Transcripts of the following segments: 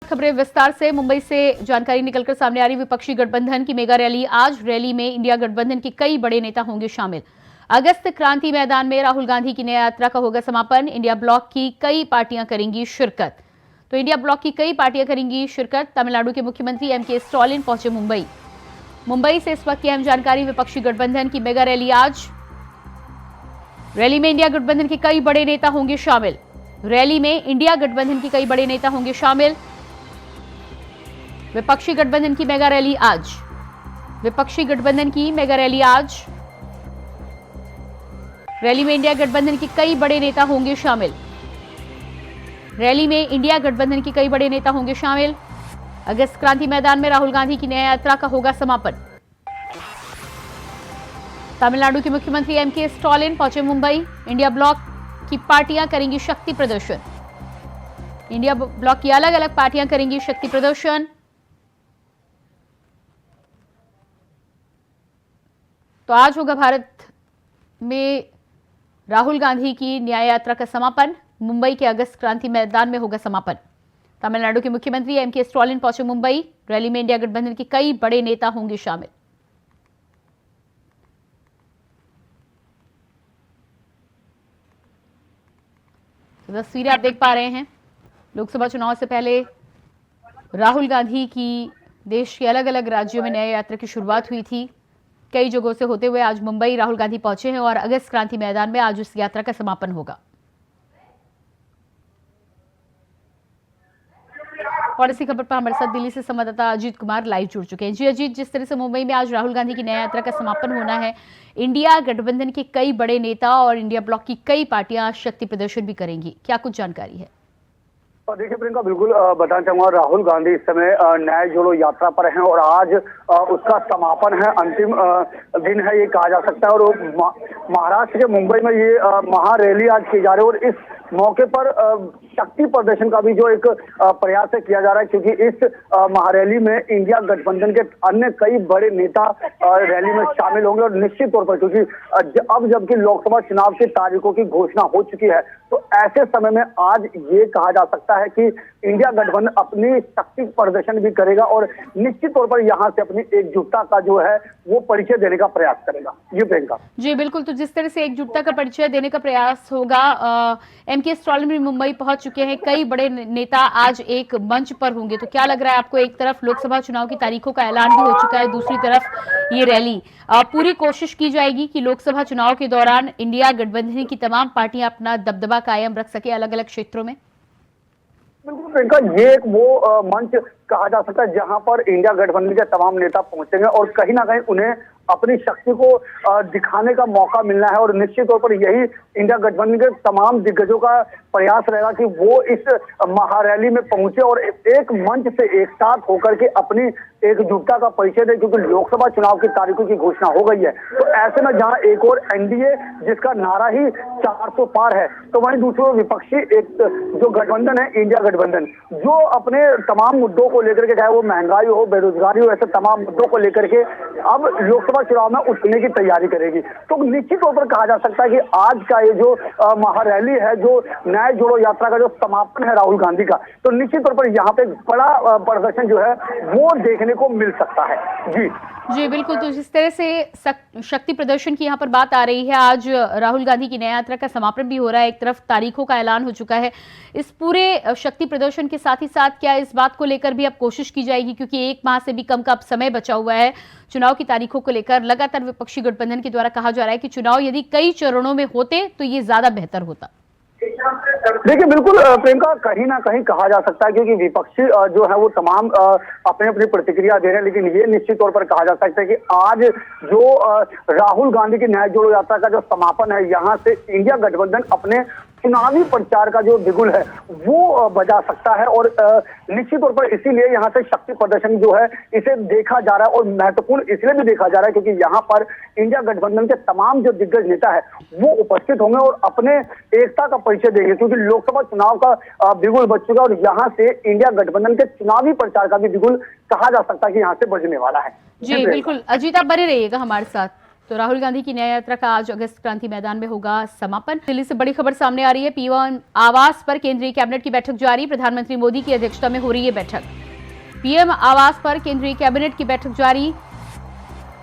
खबरें विस्तार से। मुंबई से जानकारी निकलकर सामने आ रही विपक्षी गठबंधन की मेगा रैली आज। रैली में इंडिया गठबंधन के कई बड़े नेता होंगे शामिल। अगस्त क्रांति मैदान में राहुल गांधी की नया यात्रा का होगा समापन। इंडिया ब्लॉक की कई पार्टियां करेंगी शिरकत। तो इंडिया ब्लॉक की कई पार्टियां करेंगी शिरकत। तमिलनाडु के मुख्यमंत्री एमके स्टालिन पहुंचे मुंबई। मुंबई से इस वक्त की अहम जानकारी, विपक्षी गठबंधन की मेगा रैली आज। रैली में इंडिया गठबंधन के कई बड़े नेता होंगे शामिल। रैली में इंडिया गठबंधन के कई बड़े नेता होंगे शामिल। विपक्षी गठबंधन की मेगा रैली आज। विपक्षी गठबंधन की मेगा रैली आज। रैली में इंडिया गठबंधन के कई बड़े नेता होंगे शामिल। रैली में इंडिया गठबंधन के कई बड़े नेता होंगे शामिल। अगस्त क्रांति मैदान में राहुल गांधी की नया यात्रा का होगा समापन। तमिलनाडु के मुख्यमंत्री एमके स्टालिन पहुंचे मुंबई। इंडिया ब्लॉक की पार्टियां करेंगी शक्ति प्रदर्शन। इंडिया ब्लॉक की अलग अलग पार्टियां करेंगी शक्ति प्रदर्शन। तो आज होगा भारत में राहुल गांधी की न्याय यात्रा का समापन। मुंबई के अगस्त क्रांति मैदान में होगा समापन। तमिलनाडु के मुख्यमंत्री एमके स्टालिन पहुंचे मुंबई। रैली में इंडिया गठबंधन के कई बड़े नेता होंगे शामिल। तस्वीरें आप देख पा रहे हैं। लोकसभा चुनाव से पहले राहुल गांधी की देश के अलग अलग राज्यों में न्याय यात्रा की शुरुआत हुई थी। कई जगहों से होते हुए आज मुंबई राहुल गांधी पहुंचे हैं और अगस्त क्रांति मैदान में आज इस यात्रा का समापन होगा। और इसी खबर पर हमारे साथ दिल्ली से संवाददाता अजीत कुमार लाइव जुड़ चुके हैं। जी अजीत, जिस तरह से मुंबई में आज राहुल गांधी की न्याय यात्रा का समापन होना है, इंडिया गठबंधन के कई बड़े नेता और इंडिया ब्लॉक की कई पार्टियां शक्ति प्रदर्शन भी करेंगी, क्या कुछ जानकारी है? देखिए प्रियंका, बिल्कुल बताना चाहूंगा, राहुल गांधी इस समय न्याय जोड़ो यात्रा पर हैं और आज उसका समापन है, अंतिम दिन है ये कहा जा सकता है। और महाराष्ट्र के मुंबई में ये महा रैली आज की जा रही है और इस मौके पर शक्ति प्रदर्शन का भी जो एक प्रयास है किया जा रहा है, क्योंकि इस महारैली में इंडिया गठबंधन के अन्य कई बड़े नेता रैली में शामिल होंगे। और निश्चित तौर पर क्योंकि अब जबकि लोकसभा चुनाव की तारीखों की घोषणा हो चुकी है, तो ऐसे समय में आज ये कहा जा सकता है कि इंडिया गठबंधन अपनी शक्ति प्रदर्शन भी करेगा और निश्चित तौर पर यहाँ से अपनी एकजुटता का जो है वो परिचय देने का प्रयास करेगा। ये प्रियंका जी बिल्कुल, तो जिस तरह से एकजुटता का परिचय देने का प्रयास होगा, एमके स्टालिन भी मुंबई पहुंच चुके हैं। कई बड़े नेता आज एक मंच पर होंगे, तो क्या लग रहा है आपको? एक तरफ लोकसभा चुनाव की तारीखों का ऐलान भी हो चुका है, दूसरी तरफ ये रैली। पूरी कोशिश की जाएगी कि लोकसभा चुनाव के दौरान इंडिया गठबंधन की तमाम पार्टियां अपना दबदबा कायम रख सके अलग अलग क्षेत्रों में। बिल्कुल प्रियंका, ये वो मंच कहा जा सकता है जहां पर इंडिया गठबंधन के तमाम नेता पहुंचेंगे और कहीं ना कहीं उन्हें अपनी शक्ति को दिखाने का मौका मिलना है। और निश्चित तौर पर यही इंडिया गठबंधन के तमाम दिग्गजों का प्रयास रहेगा कि वो इस महारैली में पहुंचे और एक मंच से एक साथ होकर के अपनी एकजुटता का परिचय दे, क्योंकि लोकसभा चुनाव की तारीखों की घोषणा हो गई है। तो ऐसे में जहां एक और एनडीए जिसका नारा ही 400 पार है, तो वहीं दूसरे विपक्षी एक जो गठबंधन है इंडिया गठबंधन, जो अपने तमाम मुद्दों को लेकर के, चाहे वो महंगाई हो, बेरोजगारी हो, ऐसे तमाम मुद्दों को लेकर के अब लोकसभा चुनाव में उठने की तैयारी करेगी। तो निश्चित तौर पर कहा जा सकता है कि आज का ये जो महारैली है, जो न्याय जोड़ो यात्रा का जो समापन है राहुल गांधी का, तो निश्चित तौर पर यहाँ पे बड़ा प्रदर्शन जो है वो देखने को मिल सकता है। जी बिल्कुल, तो जिस तरह से शक्ति प्रदर्शन की यहाँ पर बात आ रही है, आज राहुल गांधी की नया यात्रा का समापन भी हो रहा है, एक तरफ तारीखों का ऐलान हो चुका है। इस पूरे शक्ति प्रदर्शन के साथ ही साथ क्या इस बात को लेकर भी अब कोशिश की जाएगी, क्योंकि एक माह से भी कम का अब समय बचा हुआ है चुनाव की तारीखों को लेकर, लगातार विपक्षी गठबंधन के द्वारा कहा जा रहा है कि चुनाव यदि कई चरणों में होते तो ये ज्यादा बेहतर होता। देखिए बिल्कुल प्रियंका, कहीं ना कहीं कहा जा सकता है क्योंकि विपक्षी जो है वो तमाम अपनी अपनी प्रतिक्रिया दे रहे हैं, लेकिन ये निश्चित तौर पर कहा जा सकता है कि आज जो राहुल गांधी की न्याय जोड़ो यात्रा का जो समापन है, यहाँ से इंडिया गठबंधन अपने चुनावी प्रचार का जो बिगुल है वो बजा सकता है। और निश्चित तौर पर इसीलिए यहाँ से शक्ति प्रदर्शन जो है इसे देखा जा रहा है और महत्वपूर्ण इसलिए भी देखा जा रहा है क्योंकि यहाँ पर इंडिया गठबंधन के तमाम जो दिग्गज नेता है वो उपस्थित होंगे और अपने एकता का परिचय देंगे, क्योंकि लोकसभा चुनाव का बिगुल बज चुका है और यहाँ से इंडिया गठबंधन के चुनावी प्रचार का भी बिगुल कहा जा सकता है कि यहाँ से बजने वाला है। जी बिल्कुल, अजीत आप बने रहिएगा हमारे साथ। तो राहुल गांधी की न्याय यात्रा का आज अगस्त क्रांति मैदान में होगा समापन। दिल्ली से बड़ी खबर सामने आ रही है। पीएम आवास पर केंद्रीय कैबिनेट की बैठक जारी। प्रधानमंत्री मोदी की अध्यक्षता में हो रही है बैठक। पीएम आवास पर केंद्रीय कैबिनेट की बैठक जारी।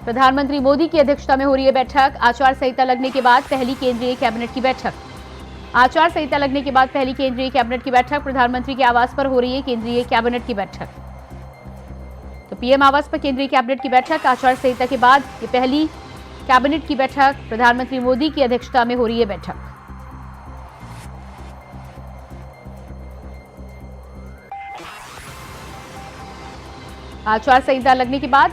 प्रधानमंत्री मोदी की अध्यक्षता में हो रही है बैठक। आचार संहिता लगने के बाद पहली केंद्रीय कैबिनेट की बैठक। आचार संहिता लगने के बाद पहली केंद्रीय कैबिनेट की बैठक। प्रधानमंत्री के आवास पर हो रही है केंद्रीय कैबिनेट की बैठक। तो पीएम आवास पर केंद्रीय कैबिनेट की बैठक। आचार संहिता के बाद ये पहली कैबिनेट की बैठक। प्रधानमंत्री मोदी की अध्यक्षता में हो रही है बैठक। आचार संहिता लगने के बाद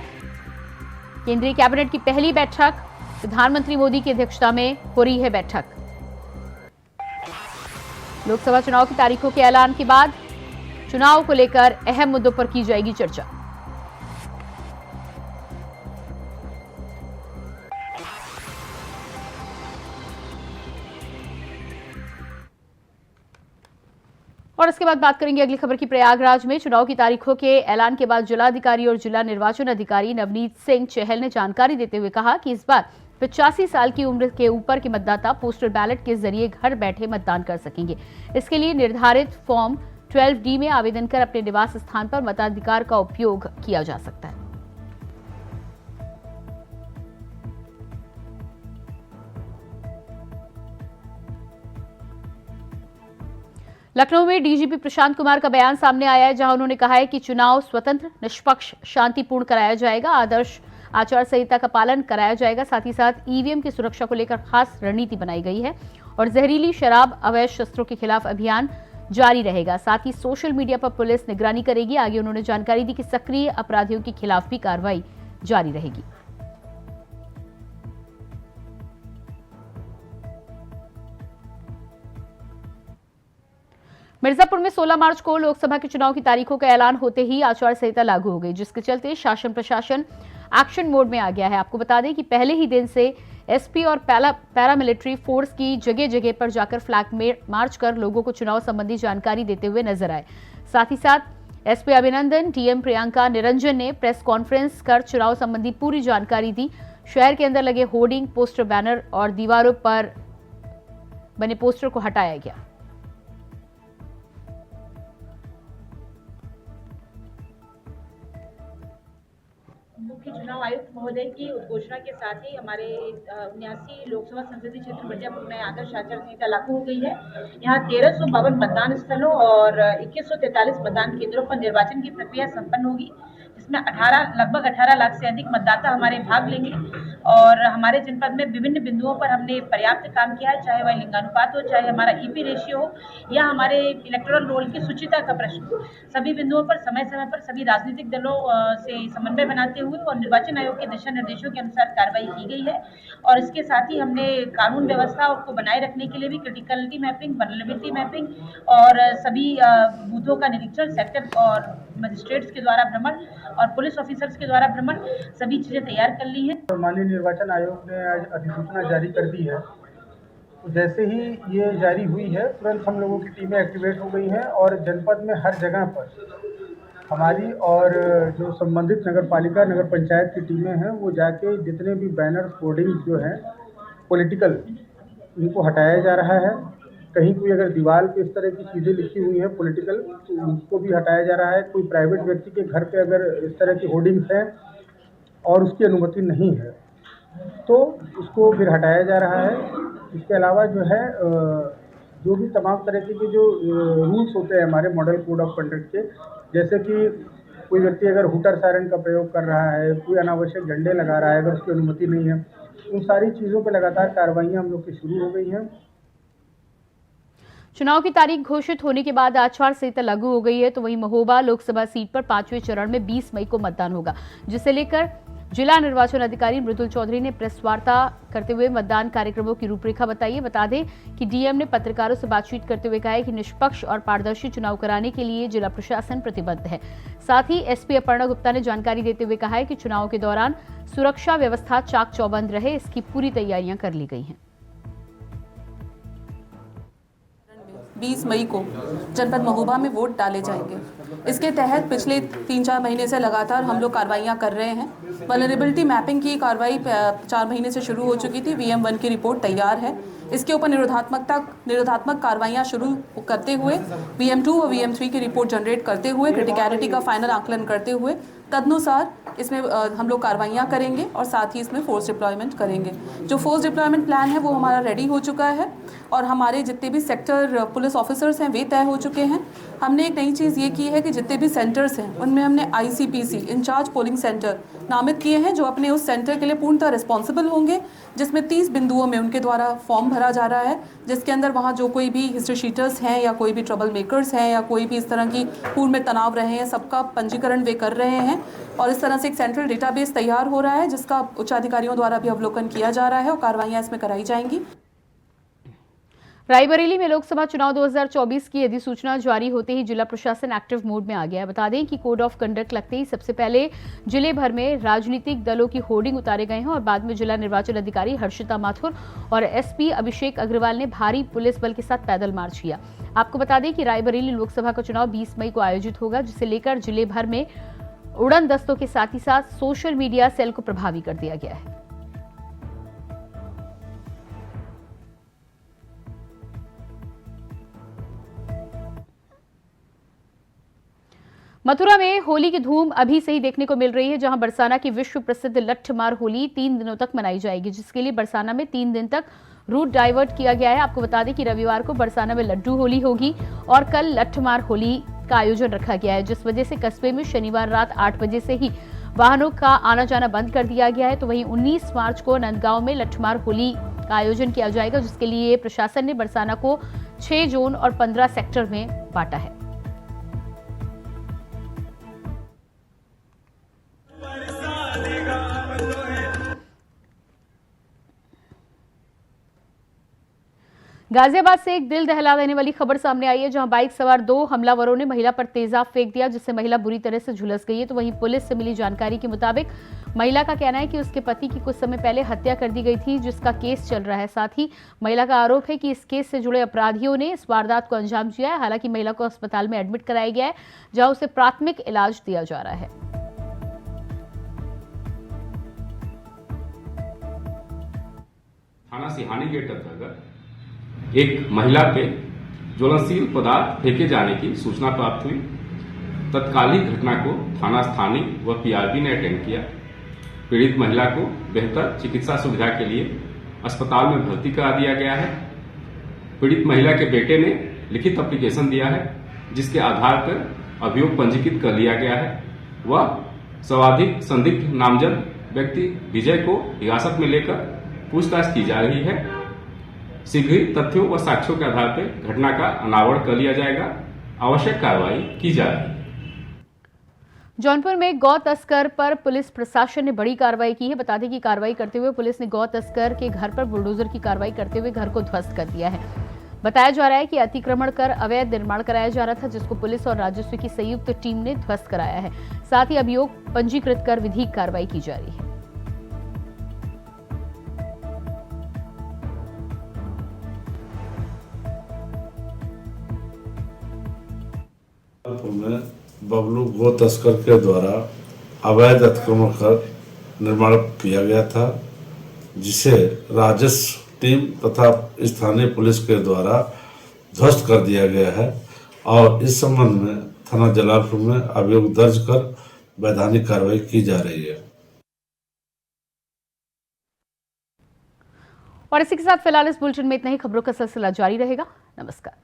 केंद्रीय कैबिनेट की पहली बैठक। प्रधानमंत्री मोदी की अध्यक्षता में हो रही है बैठक। लोकसभा चुनाव की तारीखों के ऐलान के बाद चुनाव को लेकर अहम मुद्दों पर की जाएगी चर्चा। और इसके बाद बात करेंगे अगली खबर की। प्रयागराज में चुनाव की तारीखों के ऐलान के बाद जिलाधिकारी और जिला निर्वाचन अधिकारी नवनीत सिंह चहल ने जानकारी देते हुए कहा कि इस बार 85 साल की उम्र के ऊपर के मतदाता पोस्टल बैलेट के जरिए घर बैठे मतदान कर सकेंगे। इसके लिए निर्धारित फॉर्म 12D में आवेदन कर अपने निवास स्थान पर मताधिकार का उपयोग किया जा सकता है। लखनऊ में डीजीपी प्रशांत कुमार का बयान सामने आया है, जहां उन्होंने कहा है कि चुनाव स्वतंत्र, निष्पक्ष, शांतिपूर्ण कराया जाएगा। आदर्श आचार संहिता का पालन कराया जाएगा। साथ ही साथ ईवीएम की सुरक्षा को लेकर खास रणनीति बनाई गई है और जहरीली शराब, अवैध शस्त्रों के खिलाफ अभियान जारी रहेगा। साथ ही सोशल मीडिया पर पुलिस निगरानी करेगी। आगे उन्होंने जानकारी दी कि सक्रिय अपराधियों के खिलाफ भी कार्रवाई जारी रहेगी। मिर्जापुर में 16 मार्च को लोकसभा के चुनाव की तारीखों का ऐलान होते ही आचार संहिता लागू हो गई, जिसके चलते शासन प्रशासन एक्शन मोड में आ गया है। आपको बता दें कि पहले ही दिन से एसपी और पैरामिलिट्री फोर्स की जगह जगह पर जाकर फ्लैग मार्च कर लोगों को चुनाव संबंधी जानकारी देते हुए नजर आए। साथ ही साथ एसपी अभिनंदन, डीएम प्रियंका निरंजन ने प्रेस कॉन्फ्रेंस कर चुनाव संबंधी पूरी जानकारी दी। शहर के अंदर लगे होर्डिंग, पोस्टर, बैनर और दीवारों पर बने पोस्टर को हटाया गया। मुख्य चुनाव आयुक्त महोदय की उद्घोषणा के साथ ही हमारे 79 लोकसभा संसदीय क्षेत्र मिर्जापुर में आदर्श आचार संहिता लागू हो गई है। यहाँ 1352 मतदान स्थलों और 2143 मतदान केंद्रों पर निर्वाचन की प्रक्रिया संपन्न होगी, जिसमें लगभग 18 लाख से अधिक मतदाता हमारे भाग लेंगे। और हमारे जनपद में विभिन्न बिंदुओं पर हमने पर्याप्त काम किया है, चाहे वह लिंगानुपात हो, चाहे हमारा ईपी रेशियो हो, या हमारे इलेक्टोरल रोल की सुचिता का प्रश्न। सभी बिंदुओं पर समय समय पर सभी राजनीतिक दलों से समन्वय बनाते हुए और निर्वाचन आयोग के दिशा निर्देशों के अनुसार कार्रवाई की गई है। और इसके साथ ही हमने कानून व्यवस्था को बनाए रखने के लिए भी क्रिटिकलिटी मैपिंग, वल्नरेबिलिटी मैपिंग और सभी बूथों का निरीक्षण, सेक्टर और मजिस्ट्रेट्स के द्वारा भ्रमण और पुलिस ऑफिसर्स के द्वारा भ्रमण, सभी चीजें तैयार कर ली हैं। माननीय निर्वाचन आयोग ने आज अधिसूचना जारी कर दी है। तो जैसे ही ये जारी हुई है, तुरंत हम लोगों की टीमें एक्टिवेट हो गई हैं और जनपद में हर जगह पर हमारी और जो संबंधित नगर पालिका, नगर पंचायत की टीमें हैं, वो जाके जितने भी बैनर, होर्डिंग्स जो हैं पॉलिटिकल, इनको हटाया जा रहा है। कहीं कोई अगर दीवार पे इस तरह की चीज़ें लिखी हुई हैं पॉलिटिकल, तो उनको भी हटाया जा रहा है। कोई प्राइवेट व्यक्ति के घर पे अगर इस तरह की होर्डिंग्स हैं और उसकी अनुमति नहीं है, तो उसको फिर हटाया जा रहा है। इसके अलावा जो है जो भी तमाम तरह के जो रूल्स होते हैं हमारे मॉडल कोड ऑफ कंडक्ट के, जैसे कि कोई व्यक्ति अगर हुटर सायरन का प्रयोग कर रहा है, कोई अनावश्यक झंडे लगा रहा है अगर उसकी अनुमति नहीं है, उन सारी चीज़ों पर लगातार कार्रवाइयाँ हम लोग की शुरू हो गई हैं। चुनाव की तारीख घोषित होने के बाद आचार संहिता लागू हो गई है, तो वहीं महोबा लोकसभा सीट पर 5वें चरण में 20 मई को मतदान होगा, जिसे लेकर जिला निर्वाचन अधिकारी मृदुल चौधरी ने प्रेस वार्ता करते हुए मतदान कार्यक्रमों की रूपरेखा बताई है। बता दें कि डीएम ने पत्रकारों से बातचीत करते हुए कहा है कि निष्पक्ष और पारदर्शी चुनाव कराने के लिए जिला प्रशासन प्रतिबद्ध है। साथ ही एसपी अपर्णा गुप्ता ने जानकारी देते हुए कहा है कि चुनाव के दौरान सुरक्षा व्यवस्था चाक चौबंद रहे, इसकी पूरी तैयारियां कर ली गई हैं। 20 मई को जनपद महोबा में वोट डाले जाएंगे। इसके तहत पिछले 3-4 महीने से लगातार हम लोग कार्रवाइयाँ कर रहे हैं। वल्नरेबिलिटी मैपिंग की कार्रवाई 4 महीने से शुरू हो चुकी थी। VM1 की रिपोर्ट तैयार है। इसके ऊपर निरोधात्मक कार्रवाइयाँ शुरू करते हुए VM2 और VM3 की रिपोर्ट जनरेट करते हुए क्रिटिकलिटी का फाइनल आकलन करते हुए तदनुसार इसमें हम लोग कार्रवाइयाँ करेंगे और साथ ही इसमें फोर्स डिप्लॉयमेंट करेंगे। जो फोर्स डिप्लॉयमेंट प्लान है वो हमारा रेडी हो चुका है और हमारे जितने भी सेक्टर पुलिस ऑफिसर्स हैं वे तय हो चुके हैं। हमने एक नई चीज़ ये की है कि जितने भी सेंटर्स हैं उनमें हमने ICPC इंचार्ज पोलिंग सेंटर नामित किए हैं, जो अपने उस सेंटर के लिए पूर्णतः रिस्पॉन्सिबल होंगे, जिसमें 30 बिंदुओं में उनके द्वारा फॉर्म भरा जा रहा है, जिसके अंदर वहाँ जो कोई भी हिस्ट्री शीटर्स हैं या कोई भी ट्रबल मेकर्स हैं या कोई भी इस तरह की पूर्व में तनाव रहे हैं, सबका पंजीकरण वे कर रहे हैं और इस तरह से एक सेंट्रल डेटाबेस तैयार हो रहा है जिसका उच्चाधिकारियों द्वारा भी अवलोकन किया जा रहा है और कार्रवाइयाँ इसमें कराई जाएंगी। रायबरेली में लोकसभा चुनाव 2024 की अधिसूचना जारी होते ही जिला प्रशासन एक्टिव मोड में आ गया है। बता दें कि कोड ऑफ कंडक्ट लगते ही सबसे पहले जिले भर में राजनीतिक दलों की होर्डिंग उतारे गए हैं और बाद में जिला निर्वाचन अधिकारी हर्षिता माथुर और SP अभिषेक अग्रवाल ने भारी पुलिस बल के साथ पैदल मार्च किया। आपको बता दें कि रायबरेली लोकसभा का चुनाव 20 मई को आयोजित होगा, जिसे लेकर जिले भर में उड़न दस्तों के साथ ही साथ सोशल मीडिया सेल को प्रभावी कर दिया गया है। मथुरा में होली की धूम अभी से ही देखने को मिल रही है, जहां बरसाना की विश्व प्रसिद्ध लट्ठमार होली 3 दिनों तक मनाई जाएगी, जिसके लिए बरसाना में 3 दिन तक रूट डाइवर्ट किया गया है। आपको बता दें कि रविवार को बरसाना में लड्डू होली होगी और कल लट्ठमार होली का आयोजन रखा गया है, जिस वजह से कस्बे में शनिवार रात 8 बजे से ही वाहनों का आना जाना बंद कर दिया गया है। तो वहीं 19 मार्च को नंदगांव में लट्ठमार होली का आयोजन किया जाएगा, जिसके लिए प्रशासन ने बरसाना को 6 जोन और 15 सेक्टर में बांटा है। गाजियाबाद से एक दिल दहला देने वाली खबर सामने आई है, जहां बाइक सवार 2 हमलावरों ने महिला पर तेजाब फेंक दिया, जिससे महिला बुरी तरह से झुलस गई है। तो वहीं पुलिस से मिली जानकारी के मुताबिक महिला का कहना है कि उसके पति की कुछ समय पहले हत्या कर दी गई थी, जिसका केस चल रहा है। साथ ही महिला का आरोप है कि इस केस से जुड़े अपराधियों ने इस वारदात को अंजाम दिया है। हालांकि महिला को अस्पताल में एडमिट कराया गया है, जहां उसे प्राथमिक इलाज दिया जा रहा है। थाना सिहानी गेट अंतर्गत एक महिला पे ज्वलनशील पदार्थ फेंके जाने की सूचना प्राप्त हुई। तत्कालीन घटना को थाना स्थानीय व PRB ने अटेंड किया। पीड़ित महिला को बेहतर चिकित्सा सुविधा के लिए अस्पताल में भर्ती करा दिया गया है। पीड़ित महिला के बेटे ने लिखित एप्लीकेशन दिया है, जिसके आधार पर अभियोग पंजीकृत कर लिया गया है। वह सर्वाधिक संदिग्ध नामजद व्यक्ति विजय को हिरासत में लेकर पूछताछ की जा रही है। शीघ्र ही तथ्यों व साक्ष्यों के आधार पर घटना का अनावरण कर लिया जाएगा। आवश्यक कार्रवाई की जा रही है। जौनपुर में गौ तस्कर पर पुलिस प्रशासन ने बड़ी कार्रवाई की है। बता दें कि कार्रवाई करते हुए पुलिस ने गौ तस्कर के घर पर बुलडोजर की कार्रवाई करते हुए घर को ध्वस्त कर दिया है। बताया जा रहा है कि अतिक्रमण कर अवैध निर्माण कराया जा रहा था, जिसको पुलिस और राजस्व की संयुक्त टीम ने ध्वस्त कराया है। साथ ही अभियोग पंजीकृत कर विधिक कार्रवाई की जा रही है। में बबलू गो तस्कर के द्वारा अवैध अतिक्रमण कर निर्माण किया गया था, जिसे राजस्व टीम तथा स्थानीय पुलिस के द्वारा ध्वस्त कर दिया गया है और इस संबंध में थाना जलालपुर में अभियोग दर्ज कर वैधानिक कार्रवाई की जा रही है। और इसी के साथ फिलहाल इस बुलेटिन में इतना ही। खबरों का सिलसिला जारी रहेगा। नमस्कार।